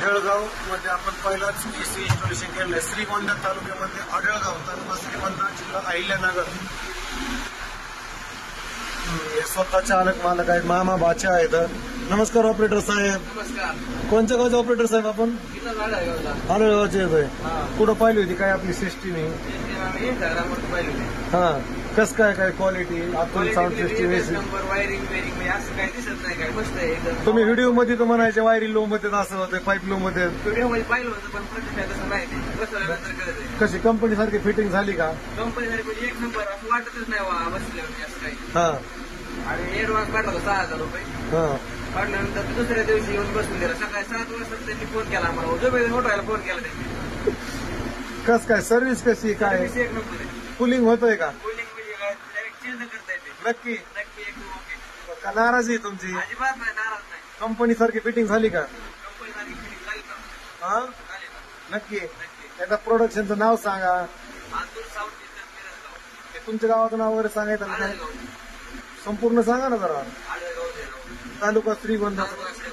आढळगाव मध्ये आपण पहिलाच एसी इन्स्टॉलेशन केलं आहे. श्रीगोंदा तालुक्यामध्ये आढळगाव, तालुका श्रीगोंदा, जिल्हा अहिल्यानगर. हे स्वतः चालक मालक आहेत, मामा बाचा आहेत. नमस्कार ऑपरेटर साहेब. नमस्कार. कोणत्या गावचे ऑपरेटर साहेब आपण? इथं झाड आहे गावला. आढळगावचे येतोय. हा. कुठं पाहिली होती काय आपली सिस्टीम? हे इंस्टाग्रामवर पाहिलं होते. हा, कस काय काय क्वालिटी आतून साऊंड सिस्टीम एसी? नंबर वायरिंग वेरिंग म्हणजे असं काही दिसत नाही, काय मस्त आहे एकदम. तुम्ही व्हिडिओ मध्ये तर म्हणायचे वायरी लो मध्ये असं होतं, पाईप लो मध्ये. व्हिडिओ मध्ये पाहिलं होतं पण प्रत्यक्षात तसं नाही. ते बसवल्यानंतर कळत आहे. कशी कंपनी सारखी फिटिंग झाली का? कंपनी साठी म्हणजे एक नंबर असं वाटतच नाही वा बसल्यावर म्हणजे असं काही. हा आणि एडव्हान्स काढला होता 6,000 रुपये. हा. काढल्यानंतर दुसऱ्या दिवशी येऊन बसून दिला. सकाळी 7 वाजता त्यांनी फोन केला आम्हाला. झोपेतून उठवायला फोन केला त्यांनी. कस काय सर्व्हिस कशी काय? सर्व्हिस एक नंबर आहे. कुलिंग होतोय का? कूलिंग म्हणजे काय डायरेक्ट चेंज करता येते. नक्की? नक्की एकदम ओके. का नाराजी आहे तुमची? अजिबात नाही, नाराज नाही. कंपनी सारखी फिटिंग झाली का? कंपनी सारखी फिटिंग झाली का? हा, झाली का? नक्की. नक्की. त्याच्या प्रोडक्शनचं नाव सांगा. आतूर साऊंड सिस्टम मिरजगाव. ते तुमच्या गावाचं नाव वगैरे सांगायचं ना? आडळगाव. संपूर्ण सांगा ना जरा. आडळगाव. तालुका श्रीगोंदा. तालुका